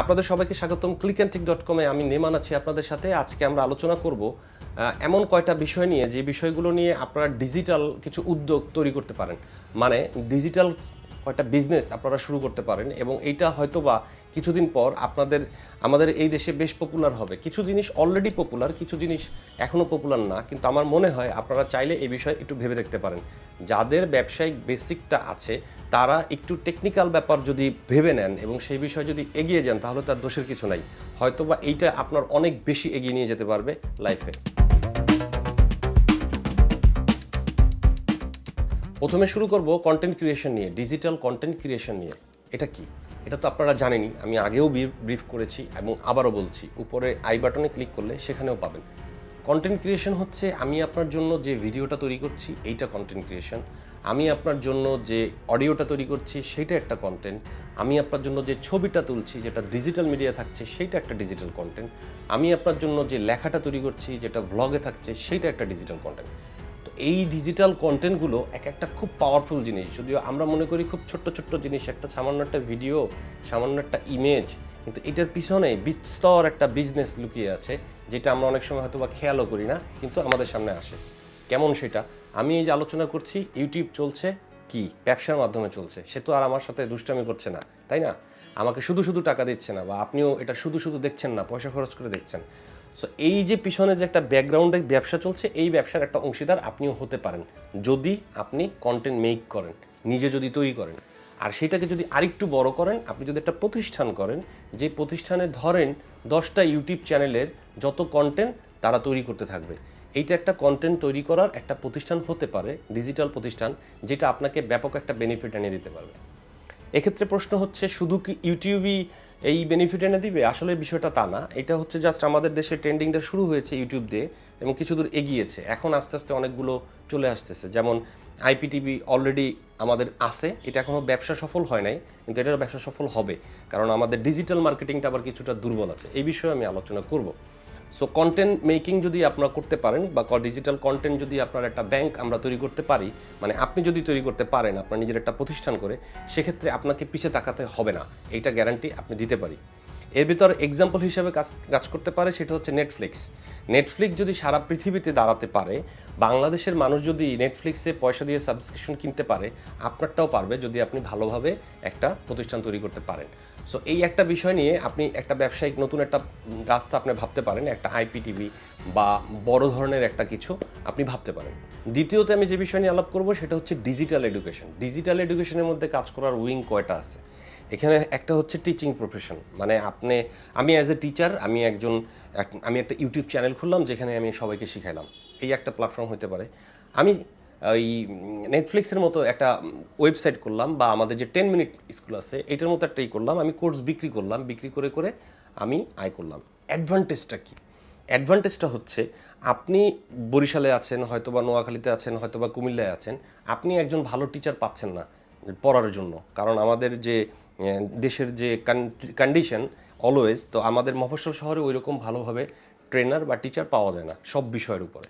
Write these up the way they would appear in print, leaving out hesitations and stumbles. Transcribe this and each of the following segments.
আপনাদের সবাইকে স্বাগতম clickntech.com-এ আমি নেমান আছি আপনাদের সাথে। আজকে আমরা আলোচনা করব এমন কয়টা বিষয় নিয়ে যে বিষয়গুলো নিয়ে আপনারা ডিজিটাল কিছু উদ্যোগ তৈরি করতে পারেন। মানে ডিজিটাল কয়টা বিজনেস আপনারা শুরু করতে পারেন এবং এইটা হয়তোবা কিছুদিন পর আমাদের এই দেশে বেশ পপুলার হবে। কিছু জিনিস অলরেডি পপুলার, কিছু জিনিস এখনও পপুলার না, কিন্তু আমার মনে হয় আপনারা চাইলে এই বিষয়ে একটু ভেবে দেখতে পারেন। যাদের ব্যবসায়িক বেসিকটা আছে তারা একটু টেকনিক্যাল ব্যাপার যদি ভেবে নেন এবং সেই বিষয়ে যদি এগিয়ে যান তাহলে তার দোষের কিছু নাই। হয়তোবা এইটা আপনার অনেক বেশি এগিয়ে নিয়ে যেতে পারবে লাইফে। প্রথমে শুরু করব কন্টেন্ট ক্রিয়েশন নিয়ে, ডিজিটাল কন্টেন্ট ক্রিয়েশন নিয়ে। এটা কি? এটা তো আপনারা জানেনই, আমি আগেও ব্রিফ করেছি এবং আবারও বলছি। উপরে আই বাটনে ক্লিক করলে সেখানেও পাবেন। কন্টেন্ট ক্রিয়েশন হচ্ছে আমি আপনার জন্য যে ভিডিওটা তৈরি করছি এইটা কন্টেন্ট ক্রিয়েশন। আমি আপনার জন্য যে অডিওটা তৈরি করছি সেইটা একটা কন্টেন্ট। আমি আপনার জন্য যে ছবিটা তুলছি যেটা ডিজিটাল মিডিয়া থাকছে সেইটা একটা ডিজিটাল কন্টেন্ট। আমি আপনার জন্য যে লেখাটা তৈরি করছি যেটা ব্লগে থাকছে সেইটা একটা ডিজিটাল কন্টেন্ট। তো এই ডিজিটাল কন্টেন্টগুলো এক একটা খুব পাওয়ারফুল জিনিস, যদিও আমরা মনে করি খুব ছোট্ট ছোট্ট জিনিস, একটা সামান্য একটা ভিডিও, সামান্য একটা ইমেজ, কিন্তু এটার পিছনে বিস্তর একটা বিজনেস লুকিয়ে আছে যেটা আমরা অনেক সময় হয়তো বা খেয়ালও করি না, কিন্তু আমাদের সামনে আসে। কেমন সেটা? আমি এই যে আলোচনা করছি, ইউটিউব চলছে কি ব্যবসার মাধ্যমে চলছে, সে তো আর আমার সাথে দুষ্টামি করছে না, তাই না? আমাকে শুধু শুধু টাকা দিচ্ছে না, বা আপনিও এটা শুধু শুধু দেখছেন না, পয়সা খরচ করে দেখছেন। সো এই যে পিছনে যে একটা ব্যাকগ্রাউন্ডে ব্যবসা চলছে, এই ব্যবসার একটা অংশীদার আপনিও হতে পারেন যদি আপনি কন্টেন্ট মেক করেন, নিজে যদি তৈরি করেন। আর সেটাকে যদি আরেকটু বড় করেন, আপনি যদি একটা প্রতিষ্ঠান করেন, যে প্রতিষ্ঠানে ধরেন 10টা ইউটিউব চ্যানেলের যত কন্টেন্ট তারা তৈরি করতে থাকবে, এইটা একটা কন্টেন্ট তৈরি করার একটা প্রতিষ্ঠান হতে পারে, ডিজিটাল প্রতিষ্ঠান, যেটা আপনাকে ব্যাপক একটা বেনিফিট এনে দিতে পারবে। এক্ষেত্রে প্রশ্ন হচ্ছে, শুধু কি ইউটিউবই এই বেনিফিট এনে দিবে? আসলে বিষয়টা তা না। এটা হচ্ছে জাস্ট আমাদের দেশে ট্রেন্ডিংটা শুরু হয়েছে ইউটিউব দিয়ে এবং কিছু দূর এগিয়েছে, এখন আস্তে আস্তে অনেকগুলো চলে আসতেছে। যেমন আইপিটিভি অলরেডি আমাদের আছে, এটা এখনও ব্যবসা সফল হয় নাই, কিন্তু এটার ব্যবসা সফল হবে, কারণ আমাদের ডিজিটাল মার্কেটিংটা আবার কিছুটা দুর্বল আছে। এই বিষয়ে আমি আলোচনা করব। সো কন্টেন্ট মেকিং যদি আপনারা করতে পারেন, বা ডিজিটাল কন্টেন্ট যদি আপনার একটা ব্যাংক আমরা তৈরি করতে পারি, মানে আপনি যদি তৈরি করতে পারেন আপনার নিজের একটা প্রতিষ্ঠান করে, সেক্ষেত্রে আপনাকে পিছে তাকাতে হবে না, এইটা গ্যারান্টি আপনি দিতে পারি। এর ভিতর এক্সাম্পল হিসাবে কাজ করতে পারে সেটা হচ্ছে নেটফ্লিক্স যদি সারা পৃথিবীতে দাঁড়াতে পারে, বাংলাদেশের মানুষ যদি নেটফ্লিক্সে পয়সা দিয়ে সাবস্ক্রিপশন কিনতে পারে, আপনারটাও পারবে যদি আপনি ভালোভাবে একটা প্রতিষ্ঠান তৈরি করতে পারেন। সো এই একটা বিষয় নিয়ে আপনি একটা ব্যবসায়িক নতুন একটা রাস্তা আপনি ভাবতে পারেন, একটা আইপিটিভি বা বড় ধরনের একটা কিছু আপনি ভাবতে পারেন। দ্বিতীয়ত আমি যে বিষয় নিয়ে আলাপ করব সেটা হচ্ছে ডিজিটাল এডুকেশন। ডিজিটাল এডুকেশনের মধ্যে কাজ করার উইং কয়টা আছে? এখানে একটা হচ্ছে টিচিং প্রফেশন, মানে আমি অ্যাজ এ টিচার, আমি একটা ইউটিউব চ্যানেল খুললাম যেখানে আমি সবাইকে শিখাইলাম, এই একটা প্ল্যাটফর্ম হতে পারে। আমি ওই নেটফ্লিক্সের মতো একটা ওয়েবসাইট করলাম, বা আমাদের যে 10 মিনিট স্কুল আছে এটার মতো একটাই করলাম, আমি কোর্স বিক্রি করলাম, বিক্রি করে করে আমি আয় করলাম। অ্যাডভান্টেজটা কি? অ্যাডভান্টেজটা হচ্ছে, আপনি বরিশালে আছেন, হয়তোবা নোয়াখালীতে আছেন, হয়তোবা কুমিল্লায় আছেন, আপনি একজন ভালো টিচার পাচ্ছেন না পড়ার জন্য, কারণ আমাদের যে দেশের যে কন্ডিশন অলওয়েজ, তো আমাদের মফস্বল শহরে ওই রকম ভালোভাবে ট্রেনার বা টিচার পাওয়া যায় না সব বিষয়ের উপরে।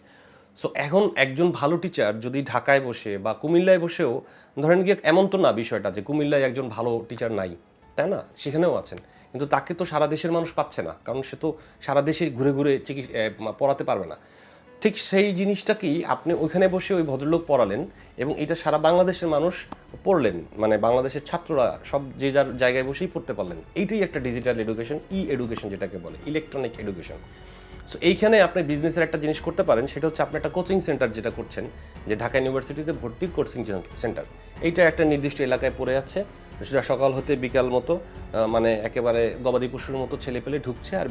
সো এখন একজন ভালো টিচার যদি ঢাকায় বসে বা কুমিল্লায় বসেও, ধরেন গিয়ে এমন তো না বিষয়টা যে কুমিল্লায় একজন ভালো টিচার নাই, তাই না? সেখানেও আছেন, কিন্তু তাকে তো সারা দেশের মানুষ পাচ্ছে না, কারণ সে তো সারা দেশে ঘুরে ঘুরে পড়াতে পারবে না। ঠিক সেই জিনিসটাকেই আপনি ওইখানে বসে ওই ভদ্রলোক পড়ালেন এবং এটা সারা বাংলাদেশের মানুষ পড়লেন, মানে বাংলাদেশের ছাত্ররা সব যে যার জায়গায় বসেই পড়তে পারলেন। এইটাই একটা ডিজিটাল এডুকেশন, এডুকেশন যেটাকে বলে, ইলেকট্রনিক এডুকেশন। সো এইখানে আপনি বিজনেসের একটা জিনিস করতে পারেন, সেটা হচ্ছে আপনি একটা কোচিং সেন্টার যেটা করছেন, যে ঢাকা ইউনিভার্সিটিতে ভর্তি কোচিং সেন্টার, এইটা একটা নির্দিষ্ট এলাকায় পড়ে আছে, সেটা সকাল হতে বিকাল মতো, মানে একেবারে গবাদি পশুর মতো ছেলে পেলে ঢুকছে আর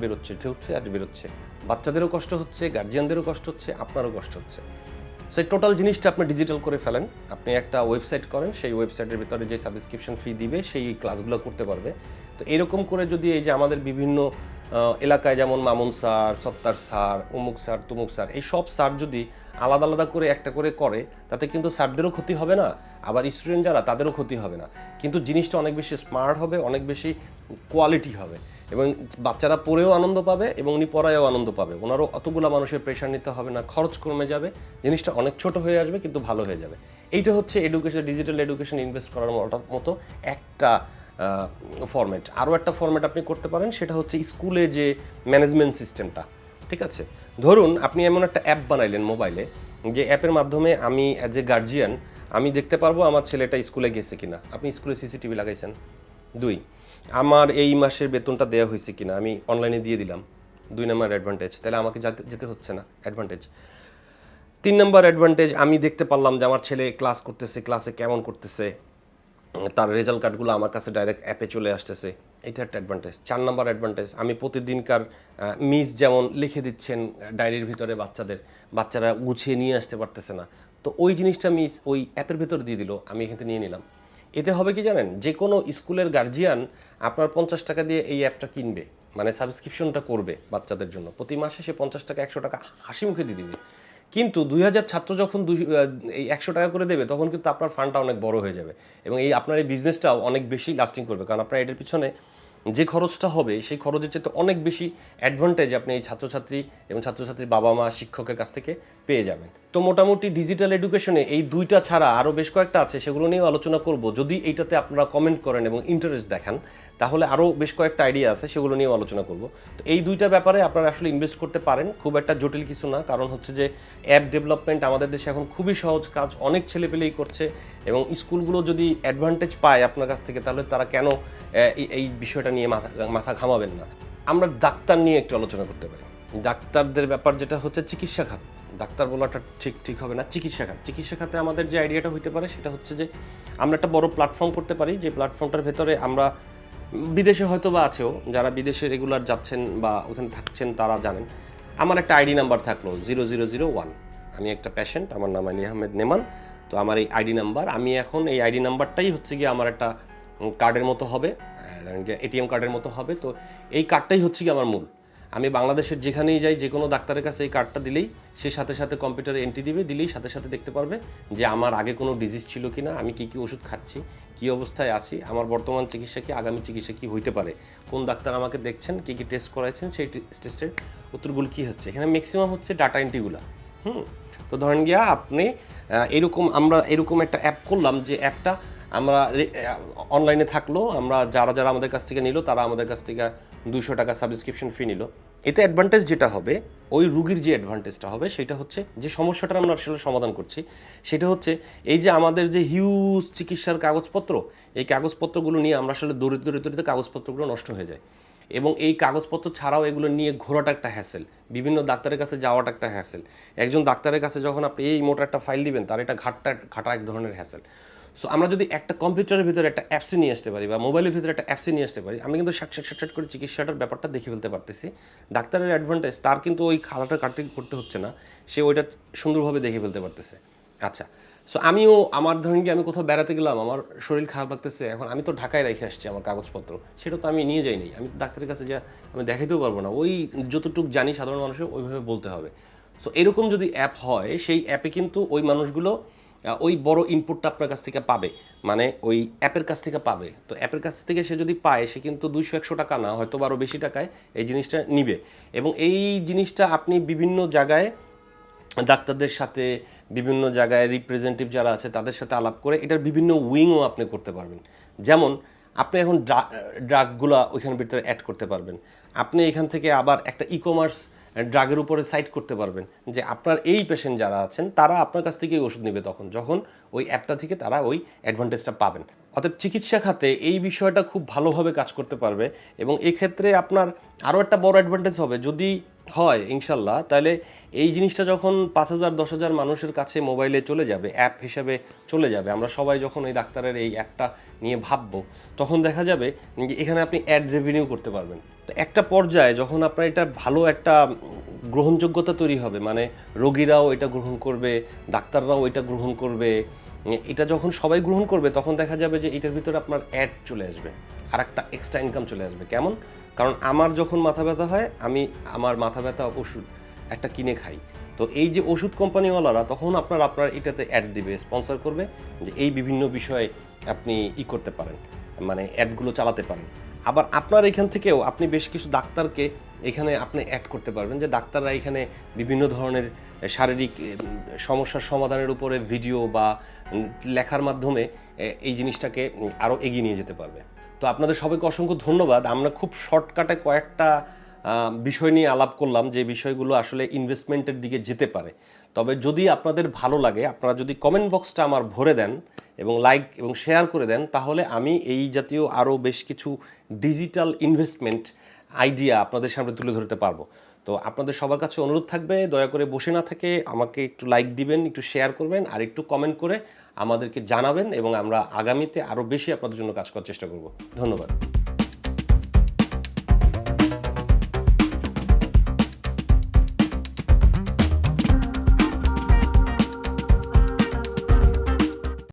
বেরোচ্ছে। বাচ্চাদেরও কষ্ট হচ্ছে, গার্জিয়ানদেরও কষ্ট হচ্ছে, আপনারও কষ্ট হচ্ছে। সো এই টোটাল জিনিসটা আপনি ডিজিটাল করে ফেলেন, আপনি একটা ওয়েবসাইট করেন, সেই ওয়েবসাইটের ভিতরে যে সাবস্ক্রিপশন ফি দিবে সেই ক্লাসগুলো করতে পারবে। তো এরকম করে যদি এই যে আমাদের বিভিন্ন এলাকায় যেমন মামুন স্যার, সত্তার স্যার, অমুক স্যার, তমুক স্যার, এই সব স্যার যদি আলাদা আলাদা করে একটা করে তাতে কিন্তু স্যারদেরও ক্ষতি হবে না, আবার স্টুডেন্ট যারা তাদেরও ক্ষতি হবে না, কিন্তু জিনিসটা অনেক বেশি স্মার্ট হবে, অনেক বেশি কোয়ালিটি হবে, এবং বাচ্চারা পড়েও আনন্দ পাবে এবং উনি পড়ায়ও আনন্দ পাবে, ওনারও অতগুলো মানুষের প্রেশার নিতে হবে না, খরচ কমে যাবে, জিনিসটা অনেক ছোট হয়ে আসবে কিন্তু ভালো হয়ে যাবে। এইটা হচ্ছে এডুকেশন, ডিজিটাল এডুকেশন ইনভেস্ট করার মতো একটা ফরম্যাট। আরও একটা ফরম্যাট আপনি করতে পারেন, সেটা হচ্ছে স্কুলে যে ম্যানেজমেন্ট সিস্টেমটা, ঠিক আছে? ধরুন আপনি এমন একটা অ্যাপ বানাইলেন মোবাইলে, যে অ্যাপের মাধ্যমে আমি অ্যাজ এ গার্জিয়ান আমি দেখতে পারবো আমার ছেলেটা স্কুলে গেছে কিনা। আপনি স্কুলে সিসিটিভি লাগাইছেন। 2, আমার এই মাসের বেতনটা দেওয়া হয়েছে কিনা আমি অনলাইনে দিয়ে দিলাম। 2 নম্বর অ্যাডভান্টেজ, তাহলে আমাকে যেতে হচ্ছে না, অ্যাডভান্টেজ। 3 নম্বর অ্যাডভান্টেজ, আমি দেখতে পারলাম যে আমার ছেলে ক্লাস করতেছে, ক্লাসে কেমন করতেছে, তার রেজাল্ট কার্ডগুলো আমার কাছে ডাইরেক্ট অ্যাপে চলে আসতেছে, এটা একটা অ্যাডভান্টেজ। 4 নম্বর অ্যাডভান্টেজ, আমি প্রতিদিনকার মিস যেমন লিখে দিচ্ছেন ডায়েরির ভিতরে বাচ্চারা গুছিয়ে নিয়ে আসতে পারতেছে না, তো ওই জিনিসটা মিস ওই অ্যাপের ভিতর দিয়ে দিল, আমি এখান থেকে নিয়ে নিলাম। এতে হবে কি জানেন, যে কোনো স্কুলের গার্জিয়ান আপনার 50 টাকা দিয়ে এই অ্যাপটা কিনবে, মানে সাবস্ক্রিপশনটা করবে বাচ্চাদের জন্য, প্রতি মাসে সে 50 টাকা 100 টাকা হাসি মুখে দিয়ে দিবে। কিন্তু 2000 ছাত্র যখন এই 100 টাকা করে দেবে, তখন কিন্তু আপনার ফান্ডটা অনেক বড় হয়ে যাবে এবং এই আপনার এই বিজনেসটাও অনেক বেশি লাস্টিং করবে, কারণ আপনার এটার পিছনে যে খরচটা হবে সেই খরচের চেয়ে তো অনেক বেশি অ্যাডভান্টেজ আপনি এই ছাত্রছাত্রী এবং ছাত্রছাত্রীর বাবা মা শিক্ষকের কাছ থেকে পেয়ে যাবেন। তো মোটামুটি ডিজিটাল এডুকেশনে এই দুইটা ছাড়া আরও বেশ কয়েকটা আছে, সেগুলো নিয়েও আলোচনা করব। যদি এইটাতে আপনারা কমেন্ট করেন এবং ইন্টারেস্ট দেখান, তাহলে আরও বেশ কয়েকটা আইডিয়া আছে, সেগুলো নিয়েও আলোচনা করব। তো এই দুইটা ব্যাপারে আপনারা আসলে ইনভেস্ট করতে পারেন, খুব একটা জটিল কিছু না। কারণ হচ্ছে যে অ্যাপ ডেভেলপমেন্ট আমাদের দেশে এখন খুবই সহজ কাজ, অনেক ছেলেপেলেই করছে এবং স্কুলগুলো যদি অ্যাডভান্টেজ পায় আপনার কাছ থেকে, তাহলে তারা কেন এই বিষয়টা নিয়ে মাথা ঘামাবেন না। আমরা ডাক্তার নিয়ে একটু আলোচনা করতে পারি। ডাক্তারদের ব্যাপার যেটা হচ্ছে চিকিৎসা খাত, ডাক্তার বলাটা ঠিক হবে না, চিকিৎসা খাতে আমাদের যে আইডিয়াটা হইতে পারে সেটা হচ্ছে যে আমরা একটা বড় প্ল্যাটফর্ম করতে পারি, যে প্ল্যাটফর্মটার ভেতরে আমরা বিদেশে হয়তো বা আছেও, যারা বিদেশে রেগুলার যাচ্ছেন বা ওখানে থাকছেন তারা জানেন, আমার একটা আইডি নাম্বার থাকলো 0001, আমি একটা পেশেন্ট, আমার নাম আলী আহমেদ নেমান, তো আমার এই আইডি নাম্বার, আমি এখন এই আইডি নাম্বারটাই হচ্ছে গিয়ে আমার একটা কার্ডের মতো হবে, এটিএম কার্ডের মতো হবে। তো এই কার্ডটাই হচ্ছে কি আমার মূল, আমি বাংলাদেশের যেখানেই যাই যে কোনো ডাক্তারের কাছে এই কার্ডটা দিলেই সে সাথে সাথে কম্পিউটারে এন্ট্রি দিবে, দিলেই সাথে সাথে দেখতে পারবে যে আমার আগে কোনো ডিজিজ ছিল কি না, আমি কী কী ওষুধ খাচ্ছি, কী অবস্থায় আছি, আমার বর্তমান চিকিৎসা কি, আগামী চিকিৎসা কী হইতে পারে, কোন ডাক্তার আমাকে দেখছেন, কী কী টেস্ট করাইছেন, সেই টেস্টের উত্তরগুলো কী হচ্ছে। এখানে ম্যাক্সিমাম হচ্ছে ডাটা এন্ট্রিগুলো। তো ধরেন গিয়া আপনি আমরা এরকম একটা অ্যাপ করলাম, যে অ্যাপটা আমরা অনলাইনে থাকলো, আমরা যারা আমাদের কাছ থেকে নিল তারা আমাদের কাছ থেকে 200 টাকা সাবস্ক্রিপশন ফি নিল। এতে অ্যাডভান্টেজ যেটা হবে, ওই রুগীর যে অ্যাডভান্টেজটা হবে সেটা হচ্ছে, যে সমস্যাটা আমরা আসলে সমাধান করছি সেটা হচ্ছে, এই যে আমাদের যে হিউজ চিকিৎসার কাগজপত্র, এই কাগজপত্রগুলো নিয়ে আমরা আসলে দৌড়িতে কাগজপত্রগুলো নষ্ট হয়ে যায় এবং এই কাগজপত্র ছাড়াও এগুলো নিয়ে ঘোরাটা একটা হ্যাসেল, বিভিন্ন ডাক্তারের কাছে যাওয়াটা একটা হ্যাসেল। একজন ডাক্তারের কাছে যখন আপনি এই মোটা একটা ফাইল দিবেন, তার এটা ঘাটা এক ধরনের হ্যাসেল। সো আমরা যদি একটা কম্পিউটারের ভিতরে একটা অ্যাপসে নিয়ে আসতে পারি বা মোবাইলের ভিতরে একটা অ্যাপসে নিয়ে আসতে পারি, আমি কিন্তু শাট করে চিকিৎসাটার ব্যাপারটা দেখে ফেলতে পারতেছি। ডাক্তারের অ্যাডভান্টেজ, তার কিন্তু ওই খাতাটা কাটিং করতে হচ্ছে না, সে ওইটা সুন্দরভাবে দেখে ফেলতে পারতেছে। আচ্ছা, সো আমিও আমার ধরেন কি আমি কোথাও বেড়াতে গেলাম, আমার শরীর খারাপ লাগতেছে, এখন আমি তো ঢাকায় রেখে আসছি আমার কাগজপত্র, সেটা তো আমি নিয়ে যাইনি, আমি ডাক্তারের কাছে যা আমি দেখাইতেও পারবো না, ওই যতটুকু জানি সাধারণ মানুষের ওইভাবে বলতে হবে। সো এরকম যদি অ্যাপ হয়, সেই অ্যাপে কিন্তু ওই মানুষগুলো ওই বড় ইনপুটটা আপনার কাছ থেকে পাবে, মানে ওই অ্যাপের কাছ থেকে পাবে। তো অ্যাপের কাছ থেকে সে যদি পায়, সে কিন্তু 200-100 টাকা না, হয়তো আরও বেশি টাকায় এই জিনিসটা নিবে এবং এই জিনিসটা আপনি বিভিন্ন জায়গায় ডাক্তারদের সাথে, বিভিন্ন জায়গায় রিপ্রেজেন্টেটিভ যারা আছে তাদের সাথে আলাপ করে এটার বিভিন্ন উইংও আপনি করতে পারবেন। যেমন আপনি এখন ড্রাগগুলা ওইখানের ভিতরে অ্যাড করতে পারবেন, আপনি এখান থেকে আবার একটা কমার্স ড্রাগের উপরে সাইট করতে পারবেন, যে আপনার এই পেশেন্ট যারা আছেন তারা আপনার কাছ থেকেই ওষুধ নেবে, যখন ওই অ্যাপটা থেকে তারা ওই অ্যাডভান্টেজটা পাবেন। অর্থাৎ চিকিৎসা খাতে এই বিষয়টা খুব ভালোভাবে কাজ করতে পারবে এবং এক্ষেত্রে আপনার আরও একটা বড় অ্যাডভান্টেজ হবে, যদি হয় ইনশাল্লাহ, তাহলে এই জিনিসটা যখন 5000-10,000 মানুষের কাছে মোবাইলে চলে যাবে, অ্যাপ হিসেবে চলে যাবে, আমরা সবাই যখন এই ডাক্তারের এই অ্যাপটা নিয়ে ভাববো, তখন দেখা যাবে যে এখানে আপনি অ্যাড রেভিনিউ করতে পারবেন। তো একটা পর্যায়ে যখন আপনার এটা ভালো একটা গ্রহণযোগ্যতা তৈরি হবে, মানে রোগীরাও এটা গ্রহণ করবে, ডাক্তাররাও এটা গ্রহণ করবে, এটা যখন সবাই গ্রহণ করবে, তখন দেখা যাবে যে এটার ভিতরে আপনার অ্যাড চলে আসবে, আর একটা এক্সট্রা ইনকাম চলে আসবে। কেমন? কারণ আমার যখন মাথা ব্যথা হয়, আমি আমার মাথা ব্যথা ওষুধ একটা কিনে খাই, তো এই যে ওষুধ কোম্পানিওয়ালারা তখন আপনার এটাতে অ্যাড দিবে, স্পন্সর করবে, যে এই বিভিন্ন বিষয়ে আপনি করতে পারেন, মানে অ্যাডগুলো চালাতে পারেন। আবার আপনার এখান থেকেও আপনি বেশ কিছু ডাক্তারকে এখানে আপনি অ্যাড করতে পারবেন, যে ডাক্তাররা এখানে বিভিন্ন ধরনের শারীরিক সমস্যার সমাধানের উপরে ভিডিও বা লেখার মাধ্যমে এই জিনিসটাকে আরও এগিয়ে নিয়ে যেতে পারবে। তো আপনাদের সবাইকে অসংখ্য ধন্যবাদ। আমরা খুব শর্টকাটে কয়েকটা বিষয় নিয়ে আলাপ করলাম যে বিষয়গুলো আসলে ইনভেস্টমেন্টের দিকে যেতে পারে। তবে যদি আপনাদের ভালো লাগে, আপনারা যদি কমেন্ট বক্সটা আমার ভরে দেন এবং লাইক এবং শেয়ার করে দেন, তাহলে আমি এই জাতীয় আরও বেশ কিছু ডিজিটাল ইনভেস্টমেন্ট আইডিয়া আপনাদের সামনে তুলে ধরতে পারবো। তো আপনাদের সবার কাছে অনুরোধ থাকবে, দয়া করে বসে না থেকে আমাকে একটু লাইক দিবেন, একটু শেয়ার করবেন আর একটু কমেন্ট করে আমাদেরকে জানাবেন এবং আমরা আগামীতে আরও বেশি আপনাদের জন্য কাজ করার চেষ্টা করব। ধন্যবাদ।